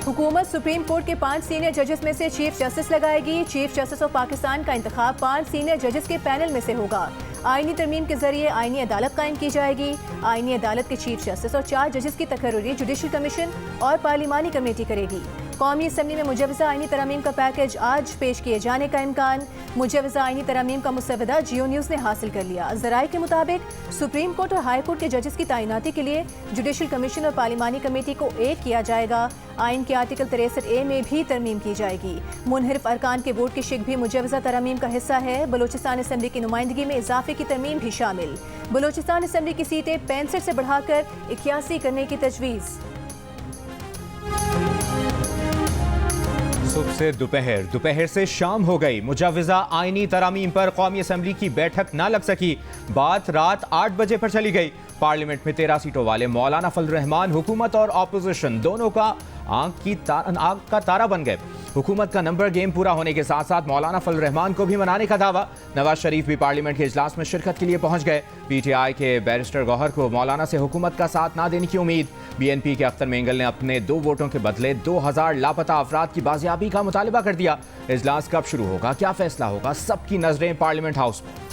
हुकूमत supreme court के 5 senior जजेस में से चीफ जस्टिस लगाएगी। चीफ जस्टिस ऑफ पाकिस्तान का इंतखाब 5 सीनियर जजेस के पैनल में से होगा। आईनी तरमीम के जरिए आईनी अदालत कायम की जाएगी। आईनी अदालत के चीफ जस्टिस और 4 जजेस की तकर्री जुडिशल कमीशन और पार्लिमानी कमेटी करेगी। कौमी असम्बली में मुजवजा आईनी तरमीम का पैकेज आज पेश किए जाने का इम्कान। मुजवजा आईनी तरमीम का मुसवदा जियो न्यूज़ ने हासिल कर लिया। जराए के मुताबिक सुप्रीम कोर्ट और हाई कोर्ट के जजेस की तैनाती के लिए जुडिशल कमीशन और पार्लिमानी कमेटी को एक किया जाएगा। आइन के आर्टिकल 63A में भी तरमीम की जाएगी। मुनहरिफ अरकान के वोट की शिक भी मुजवजा तरमीम का हिस्सा है। बलोचिस्तान असम्बली की नुमाइंदगी में इजाफे की तरमीम भी शामिल। बलोचिस्तान असम्बली की सीटें 65 से बढ़ाकर 81 करने की तजवीज़। सुबह से दोपहर, दोपहर से शाम हो गई। मुजवजा आईनी तरामीम पर कौमी असम्बली की बैठक न लग सकी। बात रात 8 बजे पर चली गई। पार्लियामेंट में 13 सीटों वाले मौलाना फजल रहमान हुकूमत और ऑपोजिशन दोनों का आंख का तारा बन गए। हुकूमत का नंबर गेम पूरा होने के साथ साथ मौलाना फजल रहमान को भी मनाने का दावा। नवाज शरीफ भी पार्लियामेंट के इजलास में शिरकत के लिए पहुंच गए। पीटीआई के बैरिस्टर गौहर को मौलाना से हुकूमत का साथ ना देने की उम्मीद। बीएनपी के अख्तर मेंगल ने अपने 2 वोटों के बदले 2000 लापता अफराद की बाजियाबी का मुतालबा कर दिया। इजलास कब शुरू होगा, क्या फैसला होगा, सबकी नजरें पार्लियामेंट हाउस पर।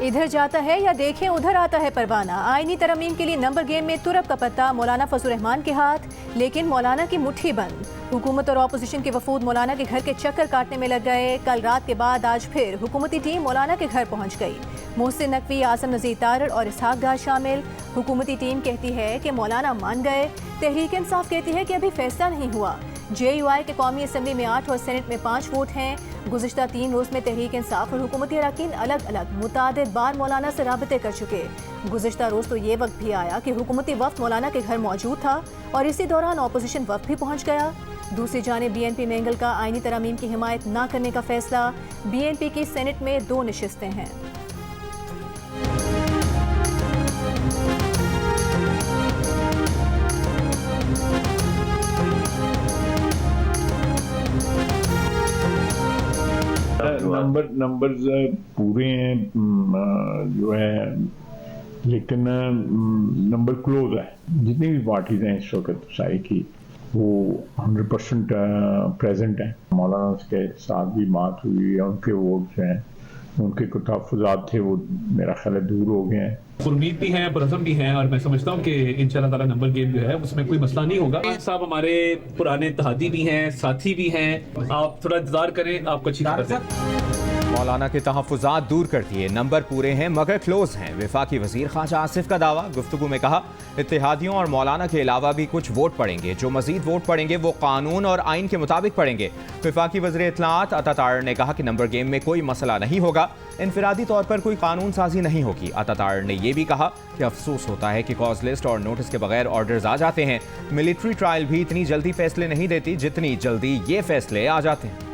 इधर जाता है या देखें उधर आता है परवाना। आईनी तरमीम के लिए नंबर गेम में तुरब का पत्ता मौलाना फजल रहमान के हाथ, लेकिन मौलाना की मुट्ठी बंद। हुकूमत और ऑपोजिशन के वफूद मौलाना के घर के चक्कर काटने में लग गए। कल रात के बाद आज फिर हुकूमती टीम मौलाना के घर पहुंच गई। मोहसिन नकवी, आजम नज़ीर तारड़ और इसहाक डार शामिल। हुकूमती टीम कहती है कि मौलाना मान गए। तहरीक इंसाफ कहती है कि अभी फैसला नहीं हुआ। JUI के कौमी असम्बली में 8 और सेनेट में 5 वोट हैं। गुज़िश्ता 3 रोज़ में तहरीक इंसाफ और हुकूमती अरकान अलग अलग मुतादिद बार मौलाना से राबते कर चुके। गुज़िश्ता रोज़ तो ये वक्त भी आया कि हुकूमती वफ़द मौलाना के घर मौजूद था और इसी दौरान ऑपोजिशन वफ़द भी पहुँच गया। दूसरी जानिब BNP मेंगल का आईनी तरामीम की हिमायत न करने का फैसला। BNP की सेनेट में 2 नशिस्तें हैं। नंबर्स पूरे हैं जो है, लेकिन नंबर क्लोज है। जितनी भी पार्टीज हैं इस वक्त सारी की वो 100% प्रेजेंट हैं। मौलाना के साथ भी बात हुई है, उनके वोट्स हैं, उनके कुछ तहफ़्फ़ुज़ात थे वो मेरा ख्याल है दूर हो गए हैं। उम्मीद भी है, पुरज़म भी है और मैं समझता हूँ कि इंशाअल्लाह ताला नंबर गेम जो है उसमें कोई मसला नहीं होगा। साहब हमारे पुराने इत्तेहादी भी हैं, साथी भी हैं। आप थोड़ा इंतजार करें, आपको अच्छी खबर है। मौलाना के तहफ़्फ़ुज़ात दूर कर दिए, नंबर पूरे हैं मगर क्लोज हैं। वफाकी वज़ीर ख्वाजा आसिफ का दावा। गुफ्तगू में कहा इत्तेहादियों और मौलाना के अलावा भी कुछ वोट पड़ेंगे। जो मजीद वोट पड़ेंगे वो कानून और आइन के मुताबिक पड़ेंगे। वफाकी वज़ीर इत्तलाआत अता तारड़ ने कहा कि नंबर गेम में कोई मसला नहीं होगा, इनफरादी तौर पर कोई कानून साजी नहीं होगी। अता तारड़ ने यह भी कहा कि अफसोस होता है कि कॉज लिस्ट और नोटिस के बगैर ऑर्डर्स आ जाते हैं। मिलिट्री ट्रायल भी इतनी जल्दी फैसले नहीं देती जितनी जल्दी ये फैसले आ जाते हैं।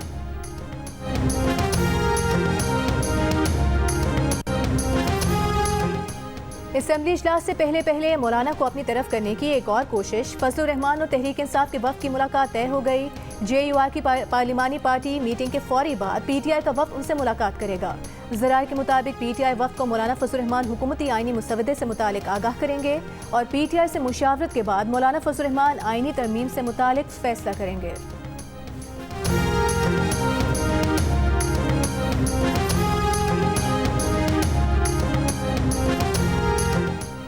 असम्बली इजलास से पहले मौलाना को अपनी तरफ करने की एक और कोशिश। फजल रहमान और तहरीक इंसाफ के वफ़द की मुलाकात तय हो गई। JUI की पार्लिमानी पार्टी मीटिंग के फौरी बाद PTI का वफ़द उनसे मुलाकात करेगा। ज़राए के मुताबिक PTI वफ़द को मौलाना फजल रहमान हुकूमती आईनी मुसवदे से मुतालिक आगाह करेंगे और PTI से मुशावरत के बाद मौलाना फजल रहमान आईनी तरमीम से मुतालिक फैसला करेंगे।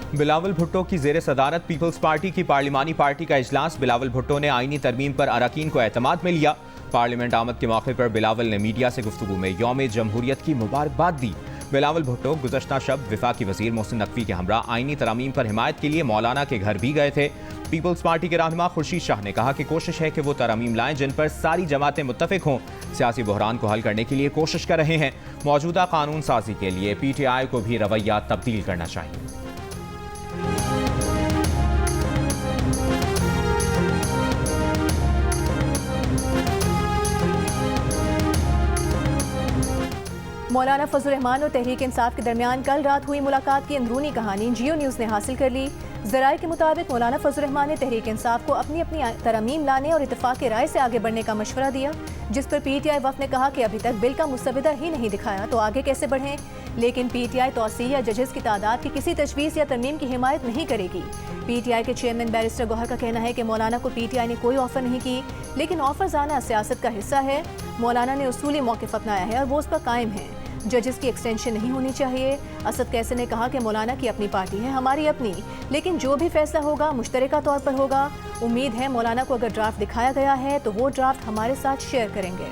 बिलावल भुट्टो की ज़ेर सदारत पीपल्स पार्टी की पार्लिमानी पार्टी का इजलास। बिलावल भुट्टो ने आईनी तरमीम पर अरकान को एतमाद में लिया। पार्लियामेंट आमद के मौके पर बिलावल ने मीडिया से गुफ्तगू में यौम जमहूरियत की मुबारकबाद दी। बिलावल भुट्टो गुज़श्ता शब वफाकी वज़ीर मोहसिन नकवी के हमरा आईनी तरामीम पर हिमायत के लिए मौलाना के घर भी गए थे। पीपल्स पार्टी के रहनुमा खुर्शीद शाह ने कहा कि कोशिश है कि वो तरामीम लाएं जिन पर सारी जमातें मुत्तफिक हों। सियासी बहरान को हल करने के लिए कोशिश कर रहे हैं। मौजूदा कानून साजी के लिए PTI को भी रवैया तब्दील करना चाहिए। मौलाना फजल रहमान और तहरीक इंसाफ के दरमियान कल रात हुई मुलाकात की अंदरूनी कहानी जियो न्यूज़ ने हासिल कर ली। ज़राए के मुताबिक मौलाना फजल रहमान ने तहरीक इंसाफ को अपनी अपनी तरमीम लाने और इत्तेफाक की राय से आगे बढ़ने का मशवरा दिया, जिस पर PTI वफ़द ने कहा कि अभी तक बिल का मुस्तविदा ही नहीं दिखाया तो आगे कैसे बढ़ें। लेकिन PTI तौसी या जजेस की तादाद की किसी तजवीज़ या तरमीम की हिमायत नहीं करेगी। PTI के चेयरमैन बैरिस्टर गौहर का कहना है कि मौलाना को PTI ने कोई ऑफर नहीं की, लेकिन ऑफर आना सियासत का हिस्सा है। मौलाना ने उसूली मौक़िफ़ अपनाया है और वो उस पर कायम है। जजेस की एक्सटेंशन नहीं होनी चाहिए। असद कैसर ने कहा कि मौलाना की अपनी पार्टी है, हमारी अपनी, लेकिन जो भी फैसला होगा मुश्तरका तौर पर होगा। उम्मीद है मौलाना को अगर ड्राफ्ट दिखाया गया है तो वो ड्राफ्ट हमारे साथ शेयर करेंगे।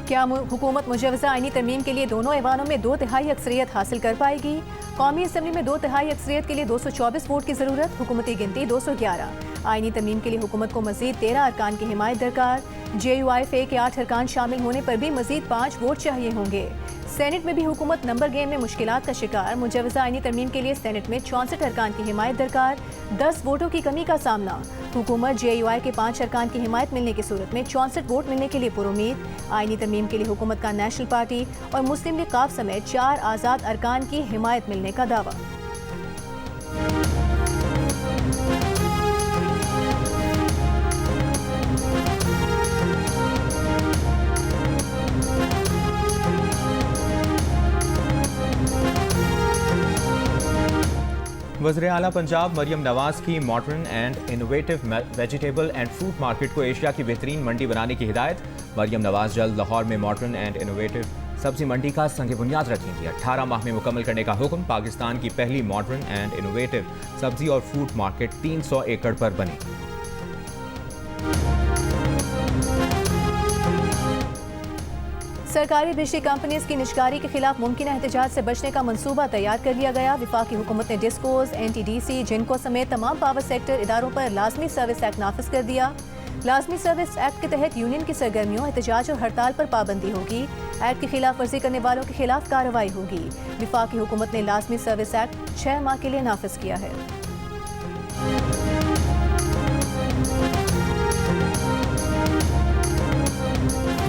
क्या हुकूमत मुजवज़ा आईनी तरमीम के लिए दोनों ऐवानों में 2/3 अक्सरियत हासिल कर पाएगी? कौमी असम्बली में 2/3 अक्सरियत के लिए 224 वोट की ज़रूरत, हुकूमती गिनती 211। आईनी तरमीम के लिए हुकूमत को मज़ीद 13 अरकान की हिमायत दरकार। JUIFA के 8 अरकान शामिल होने पर भी मज़ीद 5 वोट चाहिए होंगे। सेनेट में भी हुकूमत नंबर गेम में मुश्किलात का शिकार। मुजवज़ा आईनी तरमीम के लिए सेनेट में 64 अरकान की हिमायत दरकार, 10 वोटों की कमी का सामना। हुकूमत JUI के 5 अरकान की हिमायत मिलने की सूरत में 64 वोट मिलने के लिए पुरुमीद। आईनी तरमीम के लिए हुकूमत का नेशनल पार्टी और मुस्लिम लीग काफ समेत 4 आज़ाद अरकान की हिमायत मिलने का दावा। वज़ीर आला पंजाब मरियम नवाज की modern and innovative vegetable and fruit market को एशिया की बेहतरीन मंडी बनाने की हिदायत। मरियम नवाज जल्द लाहौर में मॉडर्न एंड इनोवेटिव सब्जी मंडी का संग बुनियाद रखेंगी। 18 माह में मुकम्मल करने का हुक्म। पाकिस्तान की पहली मॉडर्न एंड इनोवेटिव सब्जी और फ्रूट मार्केट 300 एकड़ पर बनी। सरकारी बिजली कंपनीज की निजकारी के खिलाफ मुमकिन एहतजाज से बचने का मंसूबा तैयार कर लिया गया। वफाकी हुकूमत ने डिस्कोज, NTDC, जिनको समेत तमाम पावर सेक्टर इदारों पर लाजमी सर्विस एक्ट नाफिज कर दिया। लाजमी सर्विस एक्ट के तहत यूनियन की सरगर्मियों, एहतजाज और हड़ताल पर पाबंदी होगी। एक्ट की खिलाफ वर्जी करने वालों के खिलाफ कार्रवाई होगी। वफाकी हुकूमत ने लाजमी सर्विस एक्ट 6 माह के लिए नाफिज किया है।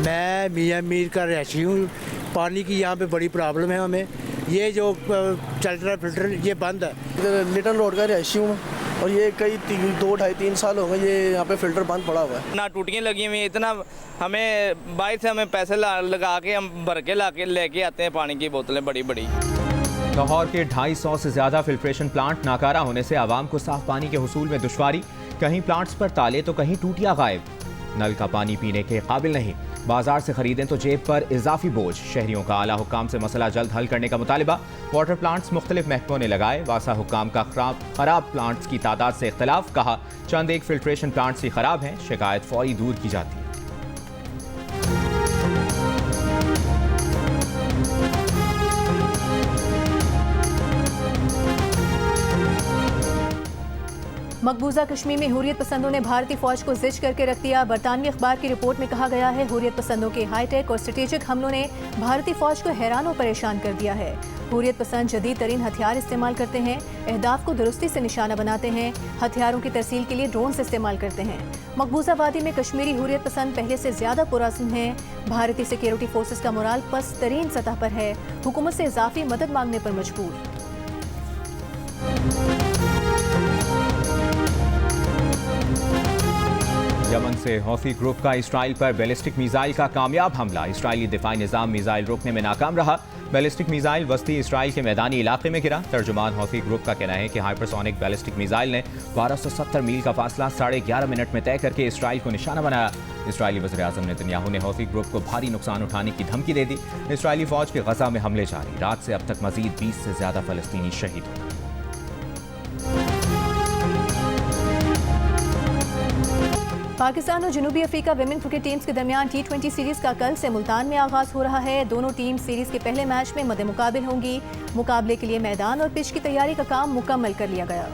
मैं मियाँ मीर का रहायशी हूँ। पानी की यहाँ पे बड़ी प्रॉब्लम है हमें। ये जो चल रहा है फिल्टर ये बंद है। लिटल रोड का रहायशी हूँ और ये कई 2-2.5-3 साल हो गए ये यहाँ पे फिल्टर बंद पड़ा हुआ है। ना टूटियाँ लगी हुई, इतना हमें बाहर से हमें पैसे लगा के हम भर के ला के लेके आते हैं पानी की बोतलें बड़ी बड़ी। लाहौर के 250 से ज़्यादा फिल्ट्रेशन प्लांट नाकारा होने से आवाम को साफ पानी के हुसूल में दुश्वारी। कहीं प्लांट्स पर ताले तो कहीं टूटियाँ गायब। नल का पानी पीने के काबिल नहीं। बाजार से खरीदें तो जेब पर इजाफी बोझ। शहरियों का आला हुक्काम से मसला जल्द हल करने का मुतालिबा। वाटर प्लांट्स मुख्तलिफ महकमों ने लगाए। वासा हुक्काम का खराब प्लांट्स की तादाद से इख्तलाफ। कहा चंद एक फिल्ट्रेशन प्लांट्स ही खराब हैं, शिकायत फौरी दूर की जाती है। मकबूजा कश्मीर में हुर्रियत पसंदों ने भारतीय फौज को जिच करके रख दिया। बरतानवी अखबार की रिपोर्ट में कहा गया है हुर्रियत पसंदों के हाईटेक और स्ट्रेटेजिक हमलों ने भारतीय फौज को हैरान और परेशान कर दिया है। हुर्रियत पसंद जदीद तरीन हथियार इस्तेमाल करते हैं, अहदाफ को दुरुस्ती से निशाना बनाते हैं, हथियारों की तरसील के लिए ड्रोन से इस्तेमाल करते हैं। मकबूजा वादी में कश्मीरी हुर्रियत पसंद पहले से ज्यादा पुरअज़्म हैं। भारतीय सिक्योरिटी फोर्सेस का मोराल पस्त तरीन सतह पर है। हुकूमत से इजाफी मदद मांगने पर मजबूर। यमन से हौथी ग्रुप का इसराइल पर बैलिस्टिक मिसाइल का कामयाब हमला। इसराइली दिफाई निज़ाम मिसाइल रोकने में नाकाम रहा। बैलिस्टिक मिसाइल वस्ती इसराइल के मैदानी इलाके में गिरा। तर्जुमान हौथी ग्रुप का कहना है कि हाइपरसोनिक बैलिस्टिक मिसाइल ने 1270 मील का फासला 11.5 मिनट में तय करके इसराइल को निशाना बनाया। इसराइली वज़ीर आज़म नेतन्याहू ने हौथी ग्रुप को भारी नुकसान उठाने की धमकी दे दी। इसराइली फौज के गजा में हमले जारी। रात से अब तक मजीद 20 से ज्यादा फलस्तीनी शहीद हो गए। पाकिस्तान और जनूबी अफ्रीका विमेन क्रिकेट टीम्स के दरमियान T20 सीरीज का कल से मुल्तान में आगाज हो रहा है। दोनों टीम सीरीज के पहले मैच में मद्दे मुकाबिल होंगी। मुकाबले के लिए मैदान और पिच की तैयारी का काम मुकम्मल कर लिया गया।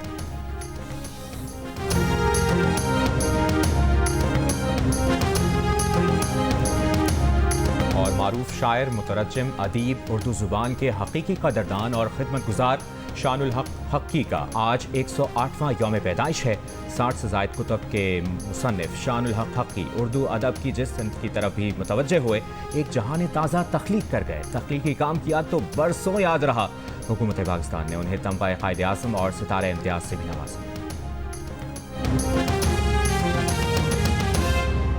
और मारूफ शायर, मुतरज्जिम, अदीब, उर्दू जुबान के हकीकी कदरदान और खिदमत गुजार शानुल हक हक्की का आज 108वां यौम पैदाइश है। 60 से ज़ायद कुतुब के मुसन्निफ शानुल हक हक्की उर्दू अदब की जिस सिमत की तरफ भी मुतवज्जे हुए, एक जहान ताज़ा तख्लीक कर गए। तख्लीकी काम किया तो बरसों याद रहा। हुकूमत पाकिस्तान ने उन्हें तमगा क़ायद-ए-आज़म और सितारा इम्तियाज़ से भी नवाजा।